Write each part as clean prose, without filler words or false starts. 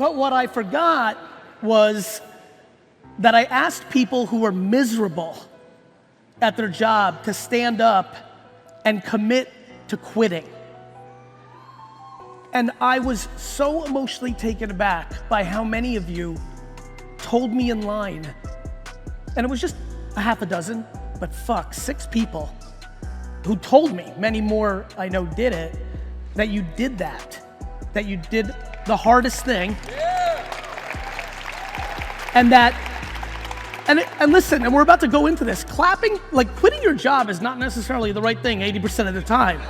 But what I forgot was that I asked people who were miserable at their job to stand up and commit to quitting. And I was so emotionally taken aback by how many of you told me in line, and it was just a half a dozen, but fuck, 6 people who told me, many more I know did it, that you did that you did the hardest thing. And that, and listen, and we're about to go into this, clapping, like quitting your job is not necessarily the right thing 80% of the time.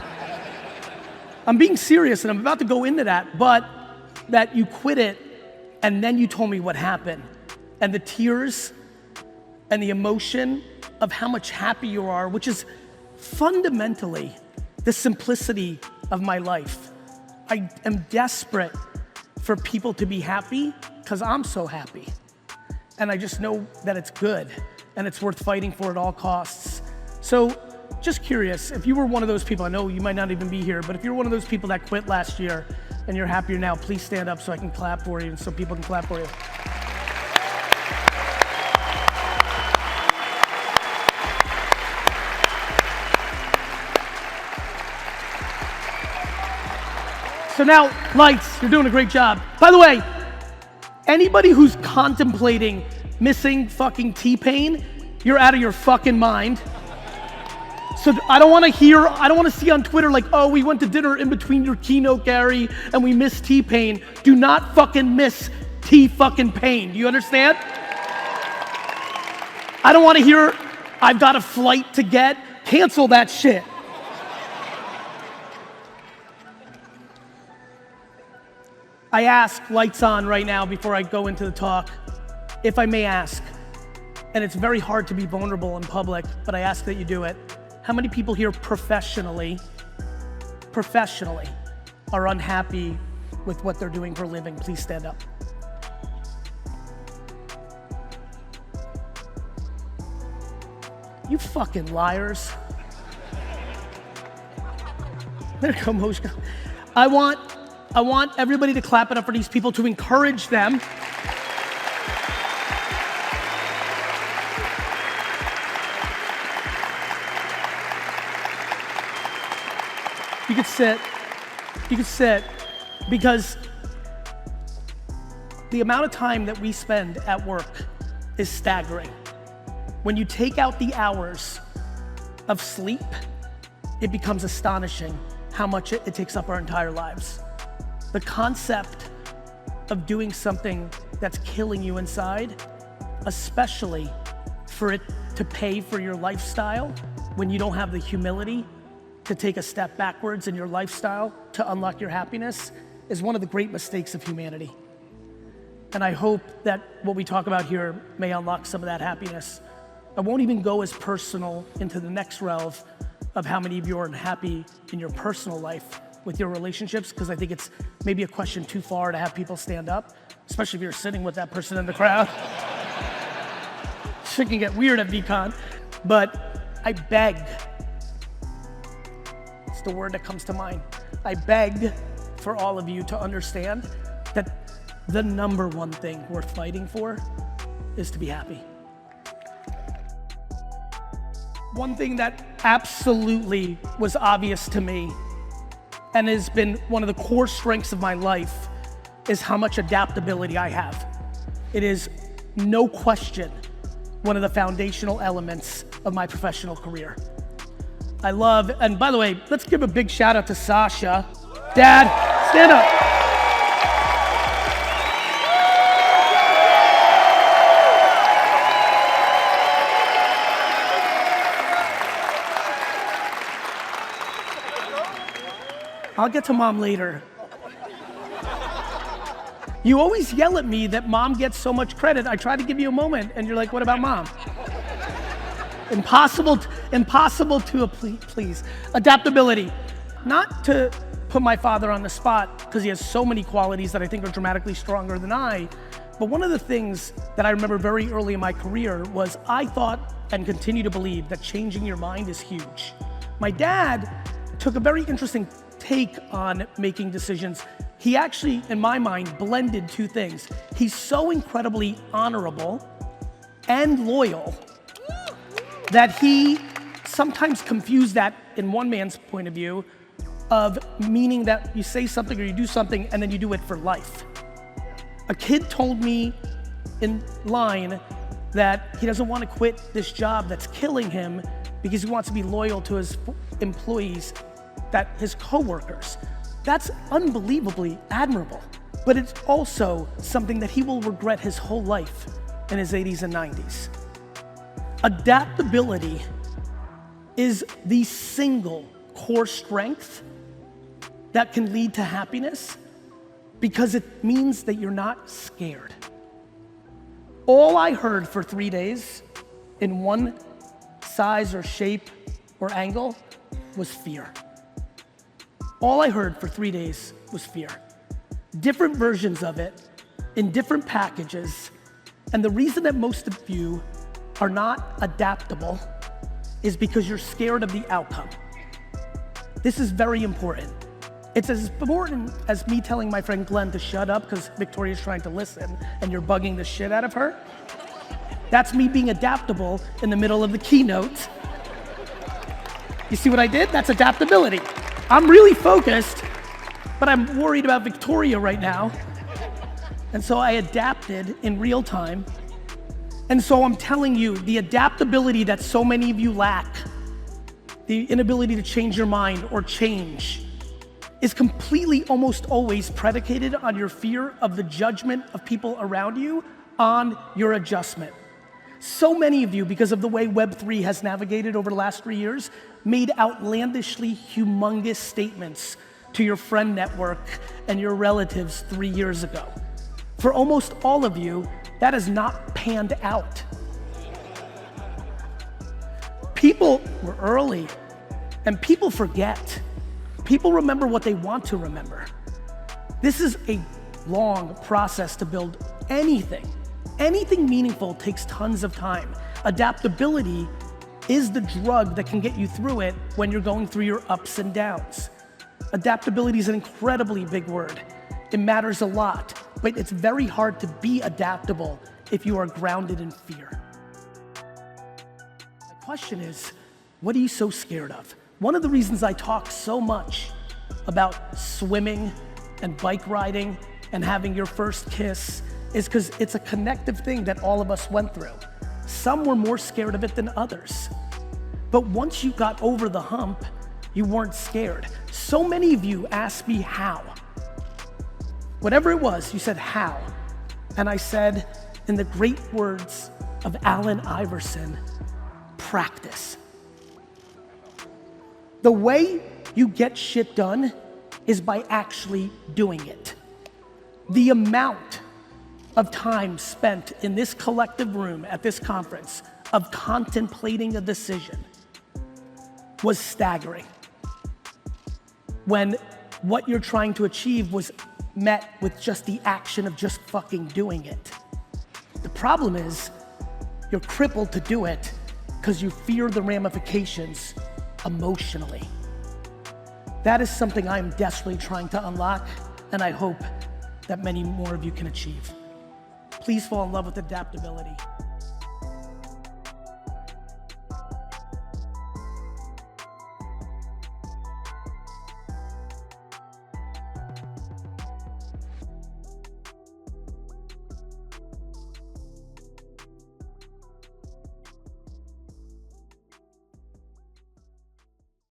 I'm being serious and I'm about to go into that, but that you quit it and then you told me what happened. And the tears and the emotion of how much happy you are, which is fundamentally the simplicity of my life. I am desperate for people to be happy because I'm so happy. And I just know that it's good and it's worth fighting for at all costs. So just curious, if you were one of those people, I know you might not even be here, but if you're one of those people that quit last year and you're happier now, please stand up so I can clap for you and so people can clap for you. So now, lights, you're doing a great job. By the way, anybody who's contemplating missing fucking T-Pain, you're out of your fucking mind. So I don't want to see on Twitter like, oh, we went to dinner in between your keynote, Gary, and we missed T-Pain. Do not fucking miss T-fucking-Pain. Do you understand? I don't want to hear, I've got a flight to get. Cancel that shit. I ask, lights on right now before I go into the talk, if I may ask, and it's very hard to be vulnerable in public, but I ask that you do it. How many people here professionally are unhappy with what they're doing for a living? Please stand up. You fucking liars. There you go, Moshka. I want everybody to clap it up for these people to encourage them. You could sit, because the amount of time that we spend at work is staggering. When you take out the hours of sleep, it becomes astonishing how much it takes up our entire lives. The concept of doing something that's killing you inside, especially for it to pay for your lifestyle when you don't have the humility to take a step backwards in your lifestyle to unlock your happiness, is one of the great mistakes of humanity. And I hope that what we talk about here may unlock some of that happiness. I won't even go as personal into the next realm of how many of you are unhappy in your personal life with your relationships, because I think it's maybe a question too far to have people stand up, especially if you're sitting with that person in the crowd. Shit can get weird at VCon, but I beg, it's the word that comes to mind. I beg for all of you to understand that the number one thing worth fighting for is to be happy. One thing that absolutely was obvious to me and has been one of the core strengths of my life is how much adaptability I have. It is no question one of the foundational elements of my professional career. I love, and by the way, let's give a big shout out to Sasha. Dad, stand up. I'll get to mom later. You always yell at me that mom gets so much credit. I try to give you a moment and you're like, what about mom? Impossible to please. Adaptability. Not to put my father on the spot, because he has so many qualities that I think are dramatically stronger than I, but one of the things that I remember very early in my career was I thought and continue to believe that changing your mind is huge. My dad took a very interesting take on making decisions. he actually, in my mind, blended two things. He's so incredibly honorable and loyal that he sometimes confused that, in one man's point of view, of meaning that you say something or you do something and then you do it for life. A kid told me in line that he doesn't want to quit this job that's killing him because he wants to be loyal to his employees, his coworkers. That's unbelievably admirable, but it's also something that he will regret his whole life in his 80s and 90s. Adaptability is the single core strength that can lead to happiness because it means that you're not scared. All I heard for 3 days in one size or shape or angle was fear. All I heard for 3 days was fear. Different versions of it in different packages. And the reason that most of you are not adaptable is because you're scared of the outcome. This is very important. It's as important as me telling my friend Glenn to shut up because Victoria's trying to listen and you're bugging the shit out of her. That's me being adaptable in the middle of the keynote. You see what I did? That's adaptability. I'm really focused, but I'm worried about Victoria right now. And so I adapted in real time. And so I'm telling you, the adaptability that so many of you lack, the inability to change your mind or change, is completely, almost always predicated on your fear of the judgment of people around you on your adjustment. So many of you, because of the way Web3 has navigated over the last 3 years, made outlandishly humongous statements to your friend network and your relatives 3 years ago. For almost all of you, that has not panned out. People were early, and people forget. People remember what they want to remember. This is a long process to build anything. Anything meaningful takes tons of time. Adaptability is the drug that can get you through it when you're going through your ups and downs. Adaptability is an incredibly big word. It matters a lot, but it's very hard to be adaptable if you are grounded in fear. The question is, what are you so scared of? One of the reasons I talk so much about swimming and bike riding and having your first kiss is because it's a connective thing that all of us went through. Some were more scared of it than others. But once you got over the hump, you weren't scared. So many of you asked me how. Whatever it was, you said how. And I said, in the great words of Allen Iverson, practice. The way you get shit done is by actually doing it. The amount of time spent in this collective room at this conference of contemplating a decision was staggering. When what you're trying to achieve was met with just the action of just fucking doing it. The problem is you're crippled to do it because you fear the ramifications emotionally. That is something I'm desperately trying to unlock, and I hope that many more of you can achieve. Please fall in love with adaptability.